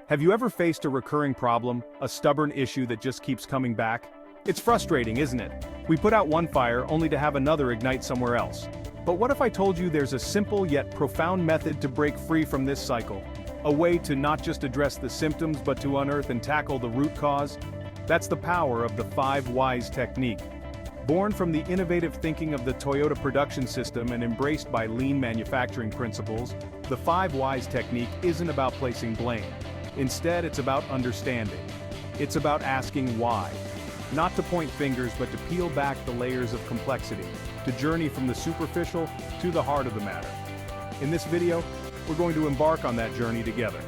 Have you ever faced a recurring problem, a stubborn issue that just keeps coming back? It's frustrating, isn't it? We put out one fire only to have another ignite somewhere else. But what if I told you there's a simple yet profound method to break free from this cycle? A way to not just address the symptoms but to unearth and tackle the root cause? That's the power of the 5 Whys technique. Born from the innovative thinking of the Toyota production system and embraced by lean manufacturing principles, the 5 Whys technique isn't about placing blame. Instead, it's about understanding. It's about asking why. Not to point fingers, but to peel back the layers of complexity, to journey from the superficial to the heart of the matter. In this video, we're going to embark on that journey together.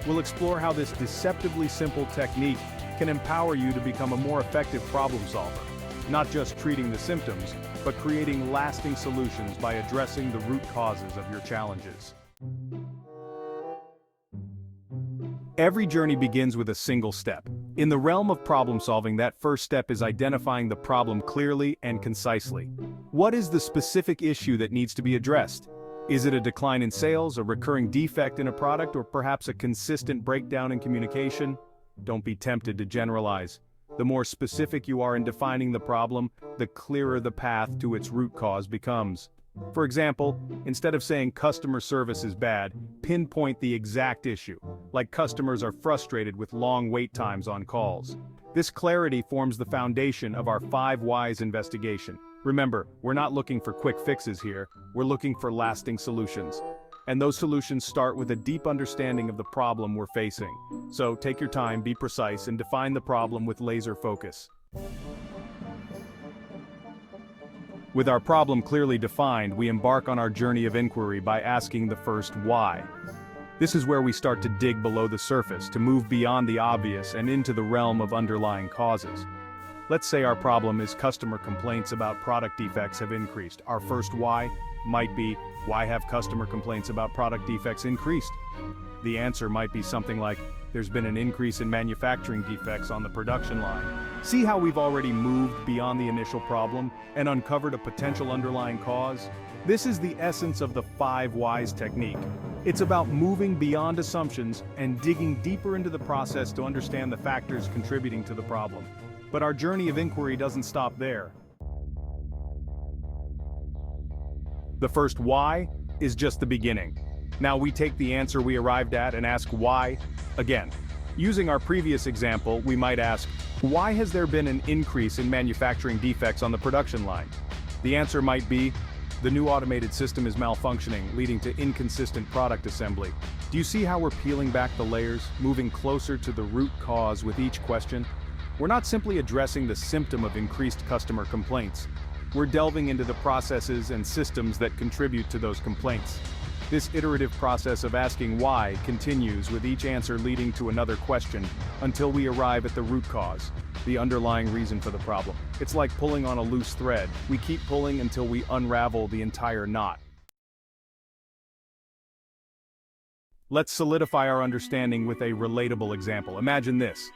We'll explore how this deceptively simple technique can empower you to become a more effective problem solver, not just treating the symptoms, but creating lasting solutions by addressing the root causes of your challenges. Every journey begins with a single step. In the realm of problem solving, that first step is identifying the problem clearly and concisely. What is the specific issue that needs to be addressed? Is it a decline in sales, a recurring defect in a product, or perhaps a consistent breakdown in communication? Don't be tempted to generalize. The more specific you are in defining the problem, the clearer the path to its root cause becomes. For example, instead of saying customer service is bad, pinpoint the exact issue, like customers are frustrated with long wait times on calls. This clarity forms the foundation of our 5 Whys investigation. Remember, we're not looking for quick fixes here, we're looking for lasting solutions. And those solutions start with a deep understanding of the problem we're facing. So take your time, be precise, and define the problem with laser focus. With our problem clearly defined, we embark on our journey of inquiry by asking the first why. This is where we start to dig below the surface, to move beyond the obvious and into the realm of underlying causes. Let's say our problem is customer complaints about product defects have increased. Our first why might be, why have customer complaints about product defects increased? The answer might be something like, there's been an increase in manufacturing defects on the production line. See how we've already moved beyond the initial problem and uncovered a potential underlying cause? This is the essence of the 5 Whys technique. It's about moving beyond assumptions and digging deeper into the process to understand the factors contributing to the problem. But our journey of inquiry doesn't stop there. The first why is just the beginning. Now we take the answer we arrived at and ask why again. Using our previous example, we might ask, why has there been an increase in manufacturing defects on the production line? The answer might be, the new automated system is malfunctioning, leading to inconsistent product assembly. Do you see how we're peeling back the layers, moving closer to the root cause with each question? We're not simply addressing the symptom of increased customer complaints. We're delving into the processes and systems that contribute to those complaints. This iterative process of asking why continues, with each answer leading to another question, until we arrive at the root cause, the underlying reason for the problem. It's like pulling on a loose thread. We keep pulling until we unravel the entire knot. Let's solidify our understanding with a relatable example. Imagine this.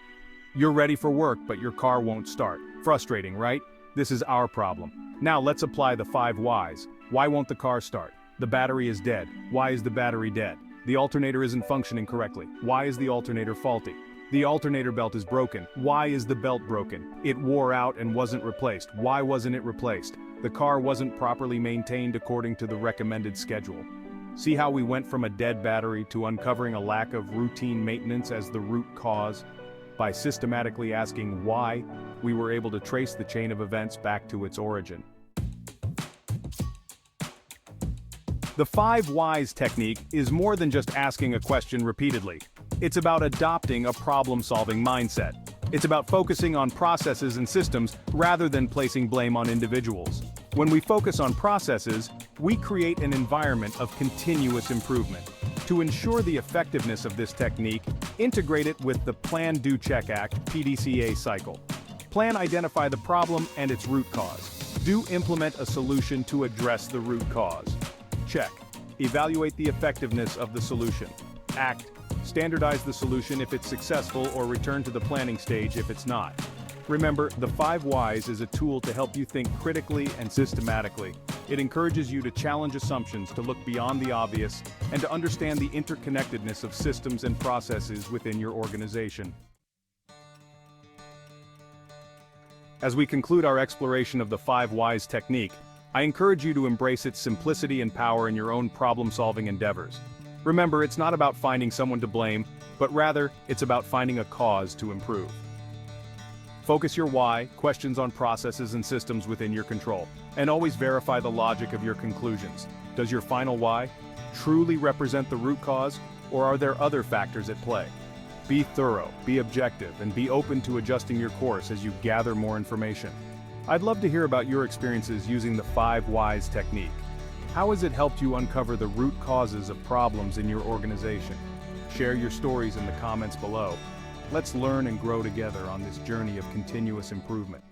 You're ready for work, but your car won't start. Frustrating, right? This is our problem. Now let's apply the 5 Whys. Why won't the car start? The battery is dead. Why is the battery dead? The alternator isn't functioning correctly. Why is the alternator faulty? The alternator belt is broken. Why is the belt broken? It wore out and wasn't replaced. Why wasn't it replaced? The car wasn't properly maintained according to the recommended schedule. See how we went from a dead battery to uncovering a lack of routine maintenance as the root cause? By systematically asking why, we were able to trace the chain of events back to its origin. The 5 Whys technique is more than just asking a question repeatedly. It's about adopting a problem-solving mindset. It's about focusing on processes and systems rather than placing blame on individuals. When we focus on processes, we create an environment of continuous improvement. To ensure the effectiveness of this technique, integrate it with the Plan, Do, Check, Act (PDCA) cycle. Plan, identify the problem and its root cause. Do, implement a solution to address the root cause. Check. Evaluate the effectiveness of the solution. Act. Standardize the solution if it's successful or return to the planning stage if it's not. Remember, the 5 Whys is a tool to help you think critically and systematically. It encourages you to challenge assumptions, to look beyond the obvious, and to understand the interconnectedness of systems and processes within your organization. As we conclude our exploration of the 5 Whys technique, I encourage you to embrace its simplicity and power in your own problem-solving endeavors. Remember, it's not about finding someone to blame, but rather, it's about finding a cause to improve. Focus your why, questions on processes and systems within your control, and always verify the logic of your conclusions. Does your final why truly represent the root cause, or are there other factors at play? Be thorough, be objective, and be open to adjusting your course as you gather more information. I'd love to hear about your experiences using the 5 Whys technique. How has it helped you uncover the root causes of problems in your organization? Share your stories in the comments below. Let's learn and grow together on this journey of continuous improvement.